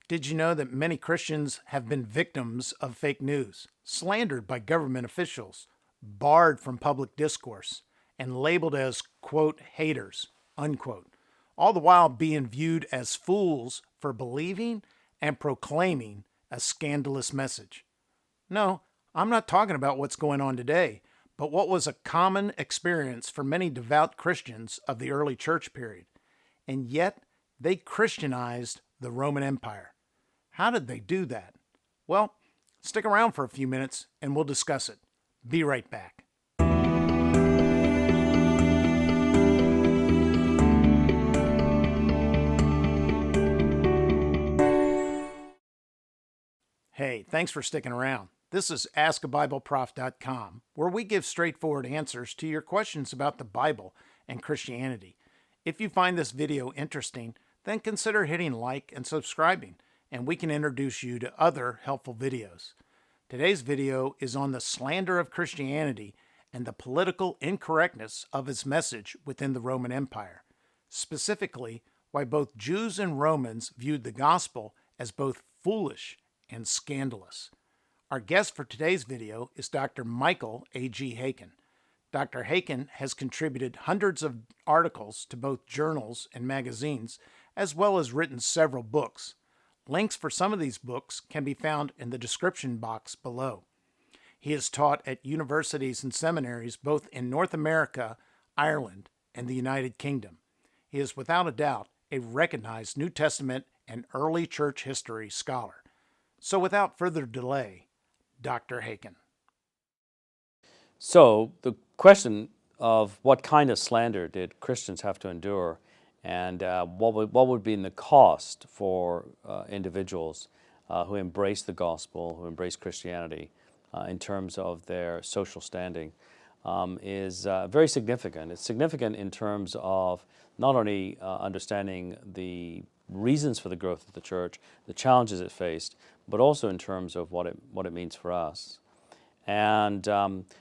Did you know that many Christians have been victims of fake news, slandered by government officials, barred from public discourse, and labeled as, quote, haters, unquote, all the while being viewed as fools for believing and proclaiming a scandalous message? No, I'm not talking about what's going on today, but what was a common experience for many devout Christians of the early church period. And yet, they Christianized the Roman Empire. How did they do that? Well, stick around for a few minutes and we'll discuss it. Be right back. Hey, thanks for sticking around. This is ASKABIBLEPROF.com, where we give straightforward answers to your questions about the Bible and Christianity. If you find this video interesting, then consider hitting like and subscribing, and we can introduce you to other helpful videos. Today's video is on the slander of Christianity and the political incorrectness of its message within the Roman Empire. Specifically, why both Jews and Romans viewed the gospel as both foolish and scandalous. Our guest for today's video is Dr. Michael A.G. Haykin. Dr. Haykin has contributed hundreds of articles to both journals and magazines, as well as written several books. Links for some of these books can be found in the description box below. He has taught at universities and seminaries both in North America, Ireland, and the United Kingdom. He is without a doubt a recognized New Testament and early church history scholar. So without further delay, Dr. Haykin. So the question of what kind of slander did Christians have to endure, and what would be the cost for individuals who embrace the gospel, who embrace Christianity in terms of their social standing, is very significant. It's significant in terms of not only understanding the reasons for the growth of the church, the challenges it faced, but also in terms of what it means for us. And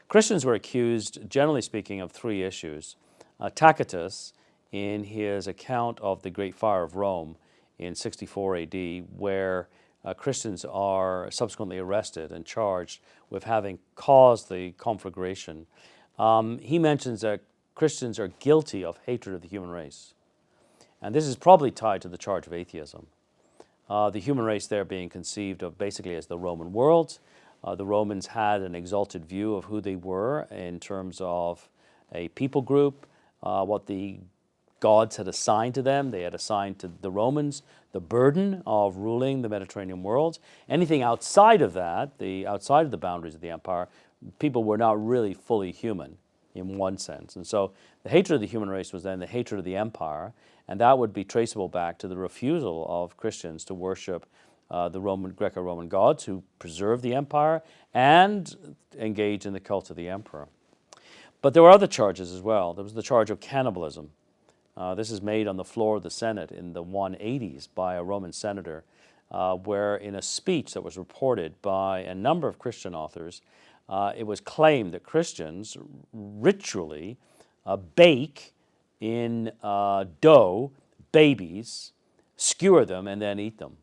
Christians were accused, generally speaking, of three issues. Tacitus, in his account of the Great Fire of Rome in 64 AD, where Christians are subsequently arrested and charged with having caused the conflagration, he mentions that Christians are guilty of hatred of the human race. And this is probably tied to the charge of atheism. The human race there being conceived of basically as the Roman world. The Romans had an exalted view of who they were in terms of a people group, what the gods had assigned to them. They had assigned to the Romans the burden of ruling the Mediterranean world. Anything outside of that, outside of the boundaries of the empire, people were not really fully human in one sense. And so the hatred of the human race was then the hatred of the empire, and that would be traceable back to the refusal of Christians to worship the Greco-Roman gods who preserved the empire and engage in the cult of the emperor. But there were other charges as well. There was the charge of cannibalism. This is made on the floor of the Senate in the 180s by a Roman senator, where in a speech that was reported by a number of Christian authors, it was claimed that Christians ritually bake in dough babies, skewer them, and then eat them.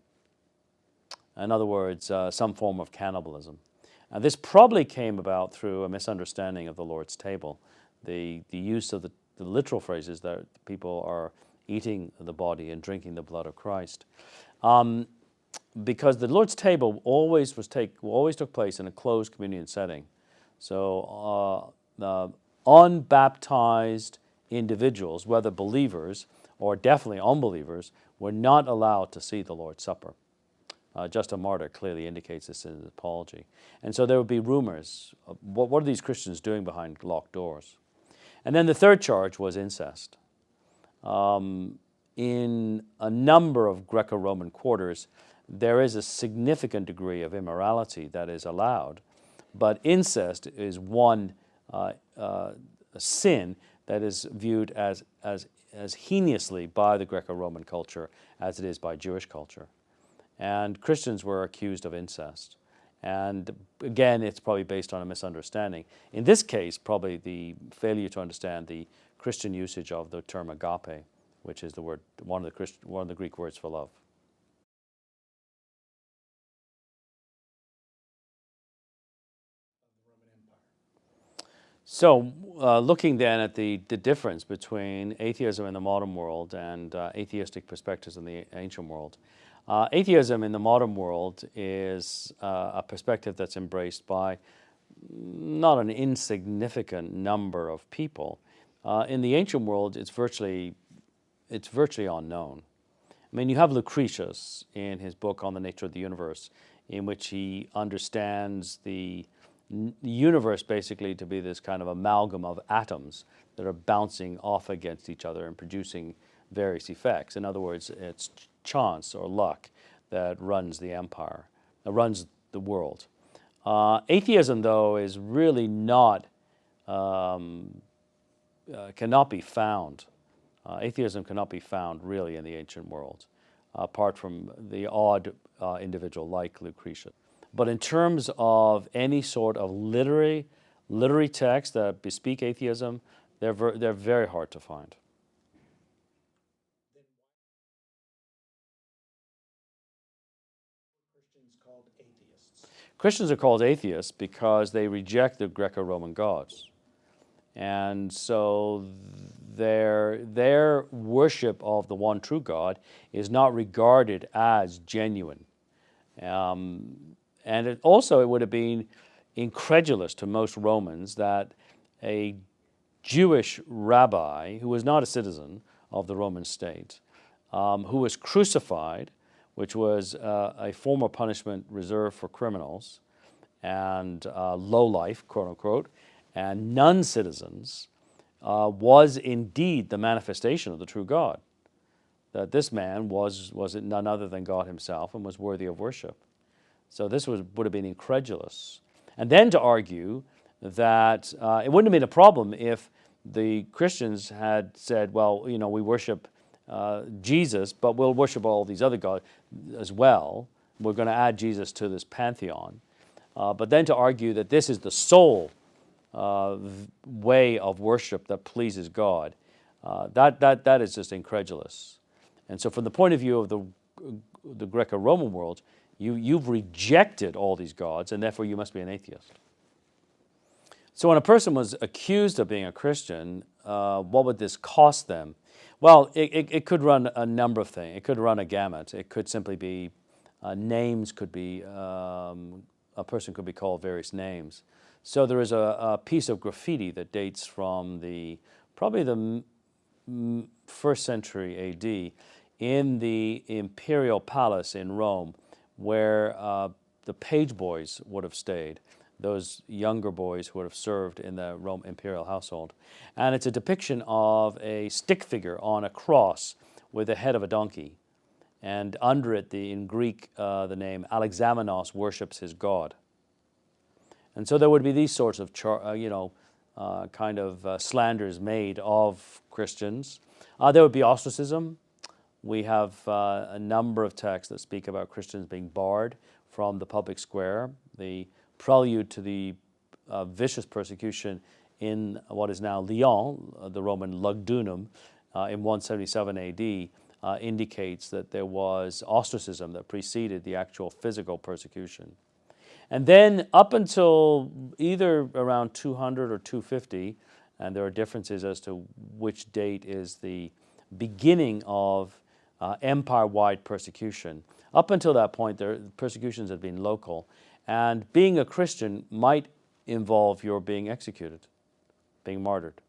In other words, some form of cannibalism. And this probably came about through a misunderstanding of the Lord's table. The use of the literal phrases that people are eating the body and drinking the blood of Christ. Because the Lord's table always took place in a closed communion setting. So unbaptized individuals, whether believers or definitely unbelievers, were not allowed to see the Lord's Supper. Justin Martyr clearly indicates this in his apology. And so there would be rumors. What are these Christians doing behind locked doors? And then the third charge was incest. In a number of Greco-Roman quarters, there is a significant degree of immorality that is allowed, but incest is one sin that is viewed as heinously by the Greco-Roman culture as it is by Jewish culture. And Christians were accused of incest. And again, it's probably based on a misunderstanding. In this case, probably the failure to understand the Christian usage of the term agape, which is the word, one of the Greek words for love. So, looking then at the difference between atheism in the modern world and atheistic perspectives in the ancient world, atheism in the modern world is a perspective that's embraced by not an insignificant number of people. In the ancient world, it's virtually unknown. I mean, you have Lucretius in his book on the nature of the universe, in which he understands the universe basically to be this kind of amalgam of atoms that are bouncing off against each other and producing various effects. In other words, it's chance or luck that runs the empire, runs the world. Atheism, though, is really not, cannot be found. Atheism cannot be found really in the ancient world, apart from the odd individual like Lucretius. But in terms of any sort of literary texts that bespeak atheism, they're very hard to find. Christians are called atheists because they reject the Greco-Roman gods. And so their worship of the one true God is not regarded as genuine. And it would have been incredulous to most Romans that a Jewish rabbi who was not a citizen of the Roman state, who was crucified, which was a form of punishment reserved for criminals and low life, quote unquote, and non-citizens, was indeed the manifestation of the true God. That this man was none other than God himself and was worthy of worship. So this would have been incredulous. And then to argue that it wouldn't have been a problem if the Christians had said, well, you know, we worship Jesus, but we'll worship all these other gods as well. We're going to add Jesus to this pantheon. But then to argue that this is the sole way of worship that pleases God, that is just incredulous. And so from the point of view of the Greco-Roman world, you've rejected all these gods, and therefore you must be an atheist. So when a person was accused of being a Christian, what would this cost them? Well, it could run a number of things. It could run a gamut. It could simply be names could be, a person could be called various names. So there is a piece of graffiti that dates from probably the 1st century A.D. in the imperial palace in Rome, where the page boys would have stayed, those younger boys who would have served in the Rome imperial household. And it's a depiction of a stick figure on a cross with the head of a donkey. And under it, in Greek, the name Alexamenos worships his god. And so there would be these sorts of, slanders made of Christians. There would be ostracism. We have a number of texts that speak about Christians being barred from the public square. The prelude to the vicious persecution in what is now Lyon, the Roman Lugdunum, in 177 A.D., indicates that there was ostracism that preceded the actual physical persecution. And then up until either around 200 or 250, and there are differences as to which date is the beginning of empire-wide persecution. Up until that point, persecutions had been local, and being a Christian might involve your being executed, being martyred,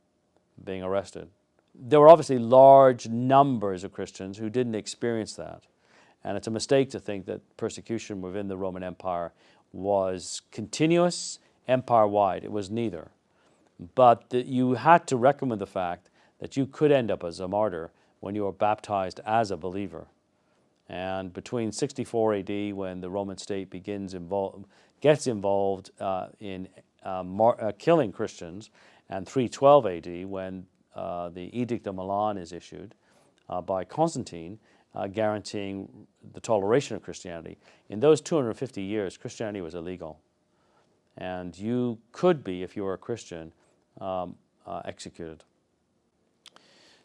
being arrested. There were obviously large numbers of Christians who didn't experience that, and it's a mistake to think that persecution within the Roman Empire was continuous, empire-wide. It was neither. But you had to reckon with the fact that you could end up as a martyr when you were baptized as a believer. And between 64 AD, when the Roman state gets involved in killing Christians, and 312 AD, when the Edict of Milan is issued by Constantine, guaranteeing the toleration of Christianity. In those 250 years, Christianity was illegal. And you could be, if you were a Christian, executed.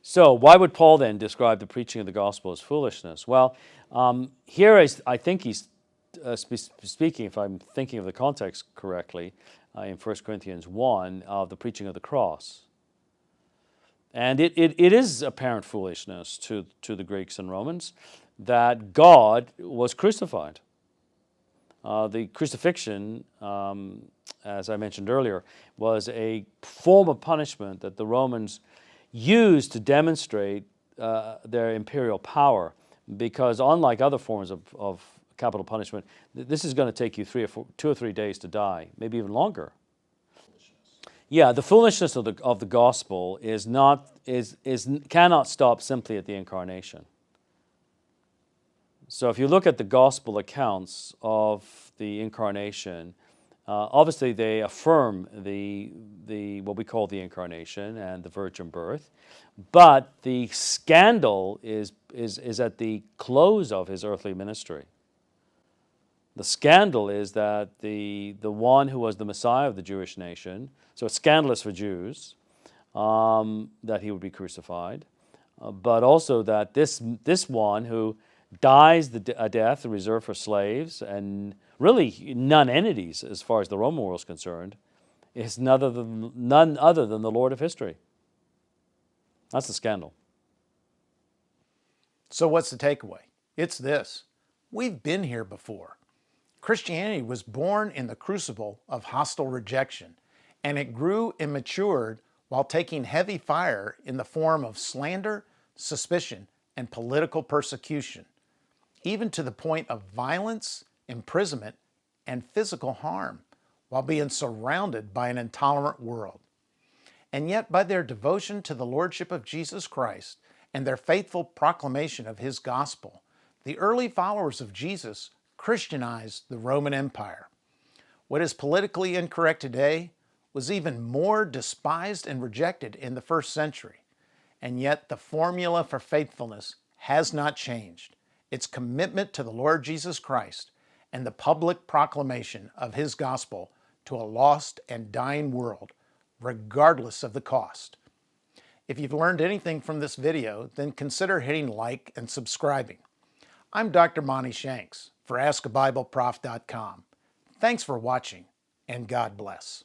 So why would Paul then describe the preaching of the gospel as foolishness? Well, I think he's speaking, if I'm thinking of the context correctly, in 1 Corinthians 1, of the preaching of the cross. And it is apparent foolishness to the Greeks and Romans that God was crucified. The crucifixion, as I mentioned earlier, was a form of punishment that the Romans used to demonstrate their imperial power, because unlike other forms of capital punishment, this is going to take you 2 or 3 days to die, maybe even longer. Yeah, the foolishness of the gospel cannot stop simply at the incarnation. So if you look at the gospel accounts of the incarnation, obviously they affirm the what we call the incarnation and the virgin birth, but the scandal is at the close of his earthly ministry. The scandal is that the one who was the Messiah of the Jewish nation, so it's scandalous for Jews that he would be crucified, but also that this one who dies a death reserved for slaves and really non-entities as far as the Roman world is concerned, is none other than the Lord of history. That's the scandal. So what's the takeaway? It's this: we've been here before. Christianity was born in the crucible of hostile rejection, and it grew and matured while taking heavy fire in the form of slander, suspicion, and political persecution, even to the point of violence, imprisonment, and physical harm, while being surrounded by an intolerant world. And yet, by their devotion to the Lordship of Jesus Christ and their faithful proclamation of His gospel, the early followers of Jesus Christianized the Roman Empire. What is politically incorrect today was even more despised and rejected in the first century. And yet the formula for faithfulness has not changed. Its commitment to the Lord Jesus Christ and the public proclamation of His gospel to a lost and dying world, regardless of the cost. If you've learned anything from this video, then consider hitting like and subscribing. I'm Dr. Monty Shanks for AskABibleProf.com. Thanks for watching, and God bless.